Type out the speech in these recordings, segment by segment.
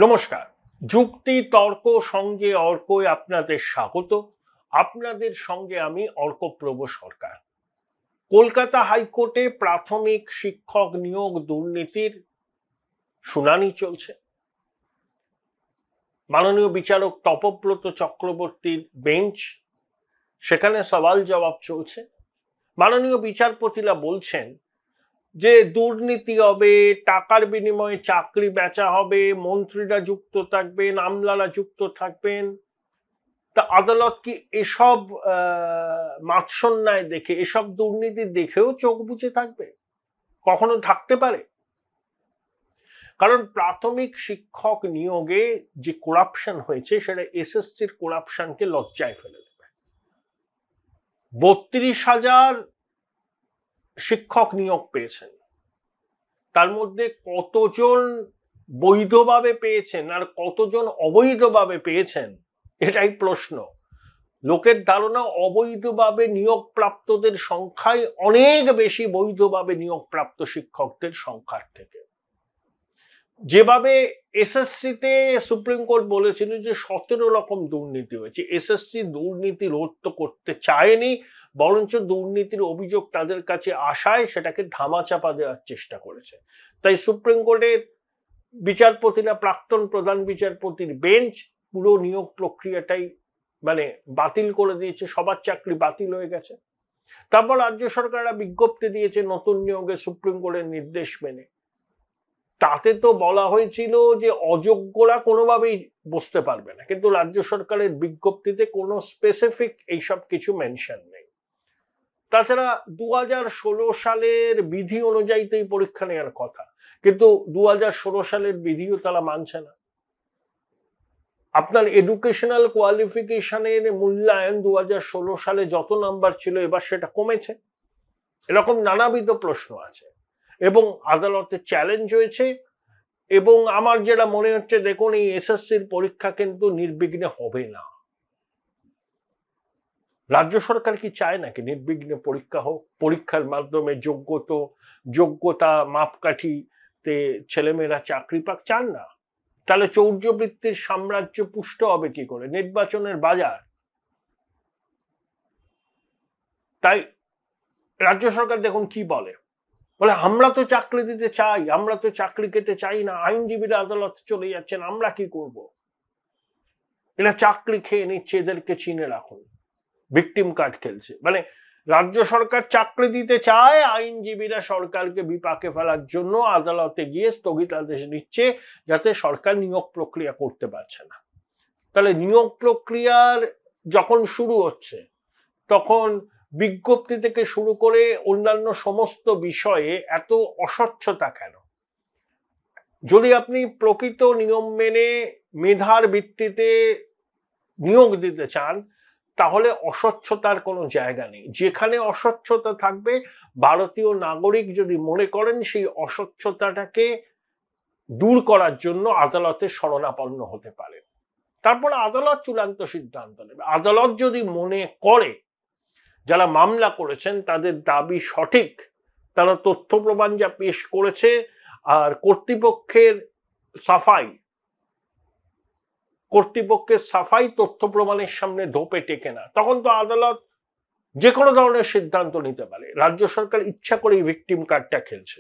নমস্কার। যুক্তি তর্ক সঙ্গে অর্কয় আপনাদের স্বাগত। আপনাদের সঙ্গে আমি অর্কপ্রভ সরকার। কলকাতা হাইকোর্টে প্রাথমিক শিক্ষক নিয়োগ দুর্নীতির শুনানি চলছে। মাননীয় বিচারক তপব্রত চক্রবর্তীর বেঞ্চ, সেখানে সওয়াল জবাব চলছে। মাননীয় বিচারপতিরা বলছেন যে দুর্নীতি হবে, টাকার বিনিময়ে চাকরি বেচা হবে, মন্ত্রীরা যুক্ত থাকবেন, আমলারা যুক্ত থাকবেন। তা আদালত কি এসব মাৎসন্যায় দেখে, এসব দুর্নীতি দেখেও চোখ বুজে থাকবে? কখনো থাকতে পারে? কারণ প্রাথমিক শিক্ষক নিয়োগে যে করাপশন হয়েছে সেটা এসএসসির করাপশনকে লজ্জায় ফেলে দেবে। 32,000 শিক্ষক নিয়োগ পেয়েছেন, তার মধ্যে কতজন বৈধভাবে পেয়েছেন আর কতজন অবৈধভাবে পেয়েছেন এটাই প্রশ্ন। লোকের ধারণা অবৈধভাবে নিয়োগপ্রাপ্তদের সংখ্যাই অনেক বেশি বৈধভাবে নিয়োগপ্রাপ্ত শিক্ষকদের সংখ্যার থেকে। যেভাবে এসএসসিতে সুপ্রিম কোর্ট বলেছিল যে 17 রকম দুর্নীতি হয়েছে, এসএসসি দুর্নীতি রোধ তো করতে চায়নি, বরঞ্চ দুর্নীতির অভিযোগ তাদের কাছে আসায় সেটাকে ধামাচাপা দেওয়ার চেষ্টা করেছে। তাই সুপ্রিম কোর্টের বিচারপতিরা, প্রাক্তন প্রধান বিচারপতির বেঞ্চ পুরো নিয়োগ প্রক্রিয়াটাই বাতিল করে দিয়েছে। সবার চাকরি বাতিল হয়ে গেছে। তারপর রাজ্য সরকাররা বিজ্ঞপ্তি দিয়েছে নতুন নিয়োগে সুপ্রিম কোর্টের নির্দেশ মেনে। তাতে তো বলা হয়েছিল যে অযোগ্যরা কোনোভাবেই বসতে পারবে না, কিন্তু রাজ্য সরকারের বিজ্ঞপ্তিতে কোনো স্পেসিফিক এইসব কিছু মেনশন নেই। তাছাড়া 2016 সালের বিধি অনুযায়ী তো এই পরীক্ষা নেওয়ার কথা, কিন্তু 2016 সালের বিধিও তারা মানছে না। আপনার এডুকেশনাল কোয়ালিফিকেশনের মূল্যায়ন 2016 সালে যত নাম্বার ছিল এবার সেটা কমেছে। এরকম নানাবিধ প্রশ্ন আছে এবং আদালতে চ্যালেঞ্জ হয়েছে। এবং আমার যেটা মনে হচ্ছে, দেখুন, এই এসএসসির পরীক্ষা কিন্তু নির্বিঘ্নে হবে না। রাজ্য সরকার কি চায় নাকি নির্বিঘ্নে পরীক্ষা হোক? পরীক্ষার মাধ্যমে যোগ্যতা মাপকাঠিতে ছেলেমেয়েরা চাকরি পাক? চান না। তাহলে চৌর্যবৃত্তির সাম্রাজ্য পুষ্ট হবে কি করে? নির্বাচনের বাজার। তাই রাজ্য সরকার দেখুন কি বলে আমরা তো চাকরি দিতে চাই, আমরা তো চাকরি খেতে চাই না, আইনজীবীরা আদালত চলে যাচ্ছেন, আমরা কি করব? এরা চাকরি খেয়ে নিচ্ছে, এদেরকে চিনে রাখুন। ভিকটিম কার্ড খেলছে। রাজ্য সরকার চাকরি দিতে চায়, আইনজীবীরা সরকারকে বিপাকে ফেলার জন্য আদালতে গিয়ে স্থগিতাদেশ দিচ্ছে, যাতে সরকার নিয়োগ প্রক্রিয়া করতে পারছে না। তাহলে নিয়োগ প্রক্রিয়ার যখন শুরু হচ্ছে তখন বিজ্ঞপ্তি থেকে শুরু করে অন্যান্য সমস্ত বিষয়ে এত অস্বচ্ছতা কেন? যদি আপনি প্রকৃত নিয়ম মেনে মেধার ভিত্তিতে নিয়োগ দিতে চান তাহলে অস্বচ্ছতার কোনো জায়গা নেই। যেখানে অস্বচ্ছতা থাকবে, ভারতীয় নাগরিক যদি মনে করেন সেই অস্বচ্ছতাটাকে দূর করার জন্য আদালতের শরণাপন্ন হতে পারে, তারপর আদালত চূড়ান্ত সিদ্ধান্ত নেবে। আদালত যদি মনে করে যারা মামলা করেছেন তাদের দাবি সঠিক, তারা তথ্য প্রমাণ যা পেশ করেছে আর কর্তৃপক্ষের সাফাই তথ্য প্রমাণের সামনে ধোপে টেকে না, তখন তো আদালত যে কোনো ধরনের সিদ্ধান্ত নিতে পারে। রাজ্য সরকার ইচ্ছা করে ভিকটিম কার্ডটা খেলছে।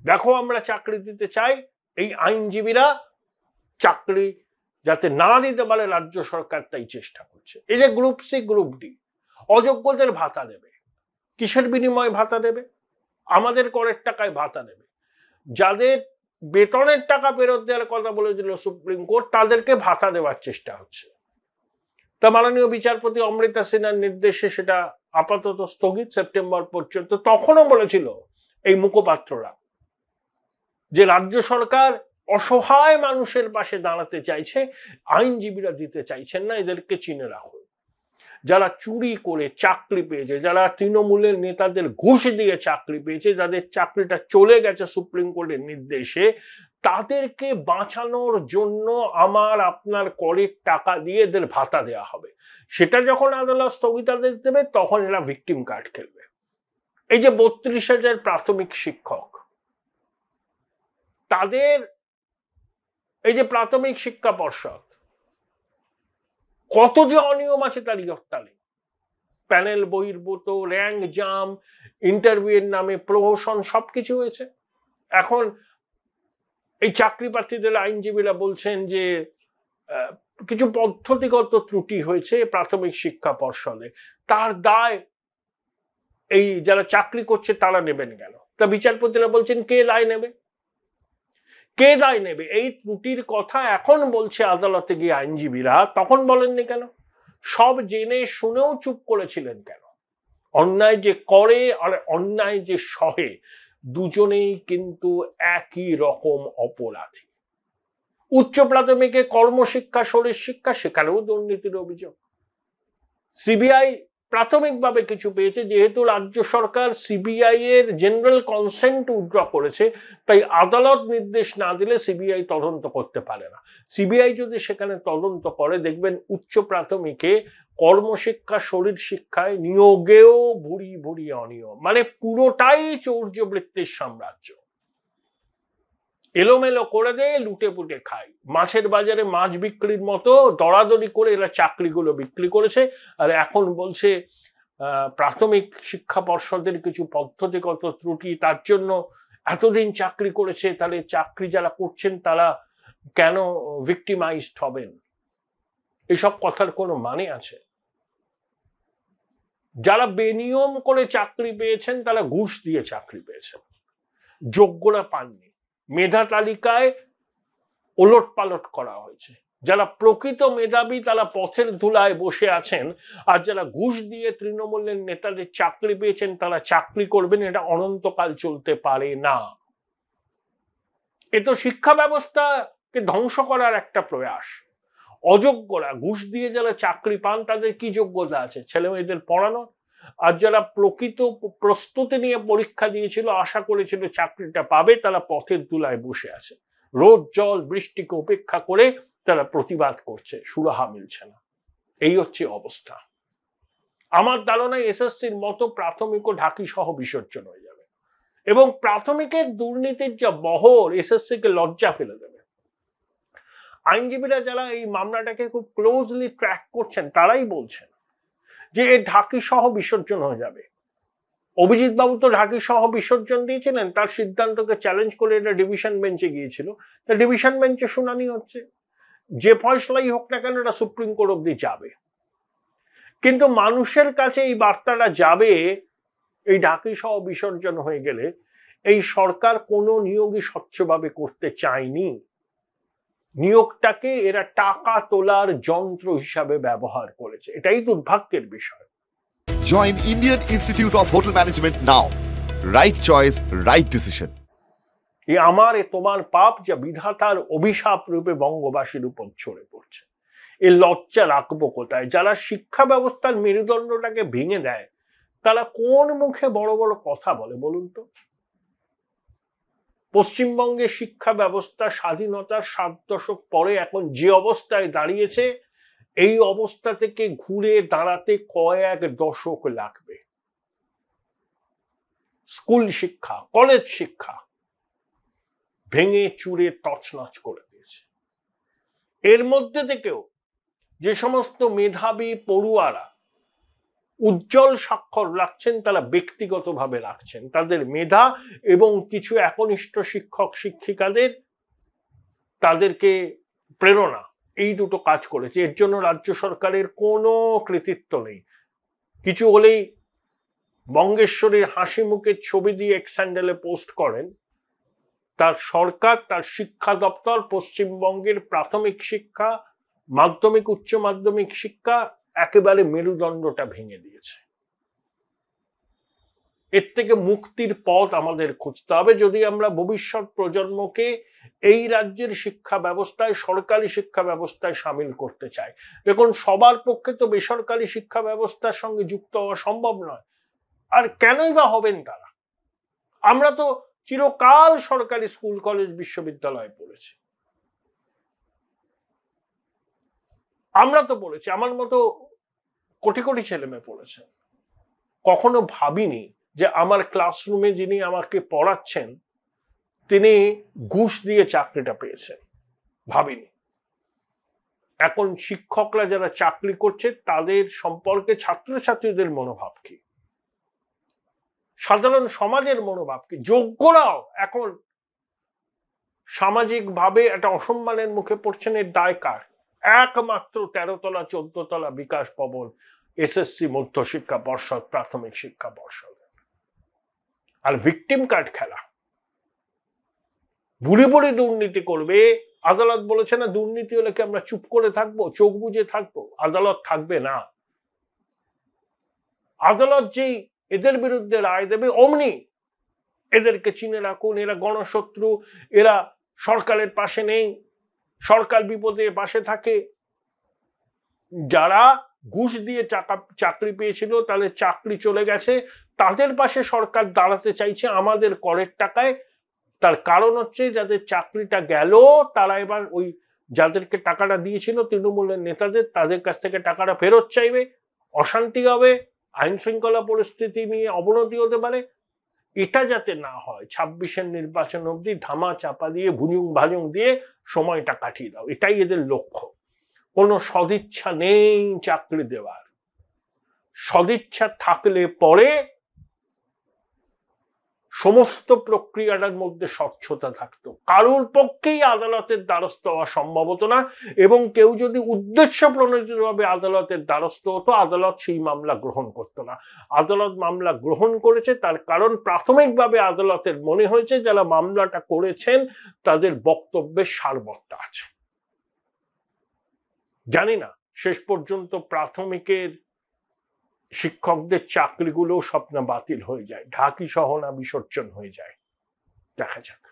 দেখো, আমরা চাকরি দিতে চাই, এই আইনজীবীরা চাকরি যাতে না দিতে পারে রাজ্য সরকার তাই চেষ্টা করছে। এই যে গ্রুপ সি, গ্রুপ ডি, অযোগ্যদের ভাতা দেবে। কিসের বিনিময়ে ভাতা দেবে? আমাদের করের টাকায় ভাতা দেবে। যাদের বেতনের টাকা ফেরত দেওয়ার কথা বলেছিল সুপ্রিম কোর্ট, তাদেরকে ভাতা দেওয়ার চেষ্টা হচ্ছে। তা মাননীয় বিচারপতি অমৃতা সিনহার নির্দেশে সেটা আপাতত স্থগিত সেপ্টেম্বর পর্যন্ত। তখনও বলেছিল এই মুখপাত্ররা যে রাজ্য সরকার অসহায় মানুষের পাশে দাঁড়াতে চাইছে, আইনজীবীরা দিতে চাইছেন না, এদেরকে চিনে রাখুন। যারা চুরি করে চাকরি পেয়েছে, যারা তৃণমূলের নেতাদের ঘুষ দিয়ে চাকরি পেয়েছে, যাদের চাকরিটা চলে গেছে সুপ্রিম কোর্টের নির্দেশে, তাদেরকে বাঁচানোর জন্য আমার আপনার করের টাকা দিয়ে এদের ভাতা দেওয়া হবে। সেটা যখন আদালত স্থগিতাদেশ দেবে তখন এরা ভিকটিম কার্ড খেলবে। এই যে 32,000 প্রাথমিক শিক্ষক, তাদের এই যে প্রাথমিক শিক্ষা পর্ষদ, কত যে অনিয়ম আছে তার ইয়ত্তালি, প্যানেল বহির্ভূত, র্যাঙ্ক জাম, ইন্টারভিউয়ের নামে প্রহসন, সবকিছু হয়েছে। এখন এই চাকরি প্রার্থীদের আইনজীবীরা বলছেন যে কিছু পদ্ধতিগত ত্রুটি হয়েছে প্রাথমিক শিক্ষা পর্ষদে, তার দায় এই যারা চাকরি করছে তারা নেবেন কেন? তা বিচারপতিরা বলছেন কে দায় নেবে, কে দায় নেবে? এই ত্রুটির কথা এখন বলছে আদালতে গিয়ে আইনজীবীরা, তখন বলেননি কেন? সব জেনে শুনেও চুপ করেছিলেন কেন? অন্যায় যে করে আর অন্যায় যে সহে, দুজনেই কিন্তু একই রকম অপরাধী। উচ্চ প্রাথমিকে কর্মশিক্ষা, শরীর শিক্ষা, সেখানেও দুর্নীতির অভিযোগ। সিবিআই প্রাথমিকভাবে কিছু পেয়েছে, যেহেতু রাজ্য সরকার সিবিআই এর জেনারেল কনসেন্ট উইথড্র করেছে, তাই আদালত নির্দেশ না দিলে সিবিআই তদন্ত করতে পারে না। সিবিআই যদি সেখানে তদন্ত করে, দেখবেন উচ্চ প্রাথমিকে কর্মশিক্ষা, শরীর শিক্ষায় নিয়োগেও ভুরি ভুরি অনিয়ম, মানে পুরোটাই চৌর্যবৃত্তির সাম্রাজ্য। এলোমেলো করে দেয়, লুটে পুটে খায়। মাছের বাজারে মাছ বিক্রির মতো দরাদরি করে এরা চাকরিগুলো বিক্রি করেছে, আর এখন বলছে প্রাথমিক শিক্ষা পর্ষদের কিছু পদ্ধতিগত ত্রুটি, তার জন্য এতদিন চাকরি করেছে, তাহলে চাকরি যারা করছেন তারা কেন ভিক্টিমাইজড হবেন? এসব কথার কোনো মানে আছে? যারা বেনিয়ম করে চাকরি পেয়েছেন তারা ঘুষ দিয়ে চাকরি পেয়েছেন, যোগ্যরা পাননি। মেধা তালিকায় ওলট পালট করা হয়েছে। যারা প্রকৃত মেধাবী তারা পথের ধুলায় বসে আছেন, আর যারা ঘুষ দিয়ে তৃণমূলের নেতাদের চাকরি পেয়েছেন তারা চাকরি করবেন, এটা অনন্তকাল চলতে পারে না। এ তো শিক্ষা ব্যবস্থাকে ধ্বংস করার একটা প্রয়াস। অযোগ্যরা, ঘুষ দিয়ে যারা চাকরি পান তাদের কি যোগ্যতা আছে ছেলে মেয়েদের পড়ানো? আর যারা প্রকৃত প্রস্তুতি নিয়ে পরীক্ষা দিয়েছিল, আশা করেছিল চাকরিটা পাবে, তারা পথের ধুলায় বসে আছে। রোদ জল বৃষ্টিকে উপেক্ষা করে তারা প্রতিবাদ করছে, সুরাহা মিলছে না। এই হচ্ছে অবস্থা। আমার ধারণায় এসএসসির মতো প্রাথমিকও ঢাকি সহ বিসর্জন হয়ে যাবে, এবং প্রাথমিকের দুর্নীতির যা বহর এসএসসিকে লজ্জা ফেলে দেবে। আইনজীবীরা যারা এই মামলাটাকে খুব ক্লোজলি ট্র্যাক করছেন তারাই বলছেন যে এ ঢাকি সহ বিসর্জন হয়ে যাবে। অভিজিৎ বাবু তো ঢাকি সহ বিসর্জন দিয়েছিলেন, তার সিদ্ধান্তকে চ্যালেঞ্জ করে এটা ডিভিশন বেঞ্চে গিয়েছিল, তা ডিভিশন বেঞ্চে শুনানি হচ্ছে। যে ফয়সলাই হোক না কেন এটা সুপ্রিম কোর্ট অব্দি যাবে। কিন্তু মানুষের কাছে এই বার্তাটা যাবে, এই ঢাকি সহ বিসর্জন হয়ে গেলে এই সরকার কোনো নিয়োগই স্বচ্ছভাবে করতে চায়নি। নিয়োগটাকে এরা টাকা তোলার যন্ত্র হিসাবে ব্যবহার করেছে, এটাই দুর্ভাগ্যের বিষয়। Join Indian Institute of Hotel Management now. Right choice, right decision. এই আমার এ তোমার পাপ যা বিধাতার অভিশাপ রূপে বঙ্গবাসীর উপর ছড়ে পড়ছে, এ লজ্জা রাখবো কোথায়? যারা শিক্ষা ব্যবস্থার মেরুদণ্ডটাকে ভেঙে দেয় তারা কোন মুখে বড় বড় কথা বলে বলুন তো? পশ্চিমবঙ্গের শিক্ষা ব্যবস্থা স্বাধীনতার 7 দশক পরে এখন যে অবস্থায় দাঁড়িয়েছে, এই অবস্থা থেকে ঘুরে দাঁড়াতে কয়েক দশক লাগবে। স্কুল শিক্ষা, কলেজ শিক্ষা ভেঙে চুরে তছনছ করে দিয়েছে। এর মধ্যে থেকেও যে সমস্ত মেধাবী পড়ুয়ারা উজ্জ্বল স্বাক্ষর রাখছেন তারা ব্যক্তিগতভাবে রাখছেন, তাদের মেধা এবং কিছু একনিষ্ঠ শিক্ষক শিক্ষিকাদের তাদেরকে প্রেরণা, এই দুটো কাজ করেছে। এর জন্য রাজ্য সরকারের কোনো কৃতিত্ব নেই। কিছু হলেই বঙ্গেশ্বরীর হাসি মুখের ছবি দিয়ে এক্স হ্যান্ডেলে পোস্ট করেন, তার সরকার, তার শিক্ষা দপ্তর পশ্চিমবঙ্গের প্রাথমিক শিক্ষা, মাধ্যমিক, উচ্চ মাধ্যমিক শিক্ষা একেবারে মেরুদণ্ডটা ভেঙে দিয়েছে। এর থেকে মুক্তির পথ আমাদের খুঁজতে হবে যদি আমরা ভবিষ্যৎ প্রজন্মকে এই রাজ্যের শিক্ষা ব্যবস্থায়, সরকারি শিক্ষা ব্যবস্থায় সামিল করতে চাই। দেখুন, সবার পক্ষে তো বেসরকারি শিক্ষা ব্যবস্থার সঙ্গে যুক্ত হওয়া সম্ভব নয়, আর কেনই বা হবেন তারা? আমরা তো চিরকাল সরকারি স্কুল, কলেজ, বিশ্ববিদ্যালয়ে পড়েছি। আমরা তো পড়েছি, আমার মতো কোটি কোটি ছেলে মেয়ে পড়েছে। কখনো ভাবিনি যে আমার ক্লাসরুমে যিনি আমাকে পড়াচ্ছেন তিনি ঘুষ দিয়ে চাকরিটা পেয়েছেন। ভাবিনি। এখন শিক্ষকরা যারা চাকরি করছে তাদের সম্পর্কে ছাত্রছাত্রীদের মনোভাব কি, সাধারণ সমাজের মনোভাব কি? যোগ্যরাও এখন সামাজিকভাবে একটা অসম্মানের মুখে পড়ছেন। এর দায় কার? একমাত্র 13 তলা 14 তলা বিকাশ ভবন, এসএসসি মধ্য শিক্ষা পর্ষদ, প্রাথমিক শিক্ষা পর্ষদ। আর ভিকটিম কার্ড খেলা, বুড়ি বুড়ি দুর্নীতি করবে। আদালত বলেছে না দুর্নীতি হলে কি আমরা চুপ করে থাকবো, চোখ বুজে থাকবো? আদালত থাকবে না। আদালত যেই এদের বিরুদ্ধে রায় দেবে অমনি এদেরকে চিনে রাখুন, এরা গণশত্রু, এরা সরকারের পাশে নেই, সরকার বিপদে পাশে থাকে। যারা ঘুষ দিয়ে চাকরি পেয়েছিল, তাদের চাকরি চলে গেছে, তাদের পাশে সরকার দাঁড়াতে চাইছে আমাদের করের টাকায়। তার কারণ হচ্ছে যাদের চাকরিটা গেল তারা এবার ওই যাদেরকে টাকাটা দিয়েছিল তৃণমূলের নেতাদের, তাদের কাছ থেকে টাকাটা ফেরত চাইবে। অশান্তি হবে, আইন শৃঙ্খলা পরিস্থিতি নিয়ে অবনতি হতে পারে। এটা যাতে না হয়, 26-এর নির্বাচন অবধি ধামা চাপা দিয়ে ভুজুং ভাজুং দিয়ে সময়টা কাটিয়ে দাও, এটাই এদের লক্ষ্য। কোনো সদিচ্ছা নেই চাকরি দেওয়ার। সদিচ্ছা থাকলে পরে সমস্ত প্রক্রিয়াটার মধ্যে স্বচ্ছতা থাকতো। কারোর পক্ষেই আদালতের দ্বারস্থ হওয়া সম্ভব হতো না, এবং কেউ যদি উদ্দেশ্য প্রণোদিতভাবে আদালতের দ্বারস্থ হতো, আদালত সেই মামলা গ্রহণ করতো না। আদালত মামলা গ্রহণ করেছে তার কারণ প্রাথমিকভাবে আদালতের মনে হয়েছে যারা মামলাটা করেছেন তাদের বক্তব্যের সারবত্তা আছে। জানি না শেষ পর্যন্ত প্রাথমিকের শিক্ষকদের চাকরিগুলো স্বপ্ন বাতিল হয়ে যায়, ঢাকি সহ না বিসর্জন হয়ে যায়, দেখা যাক।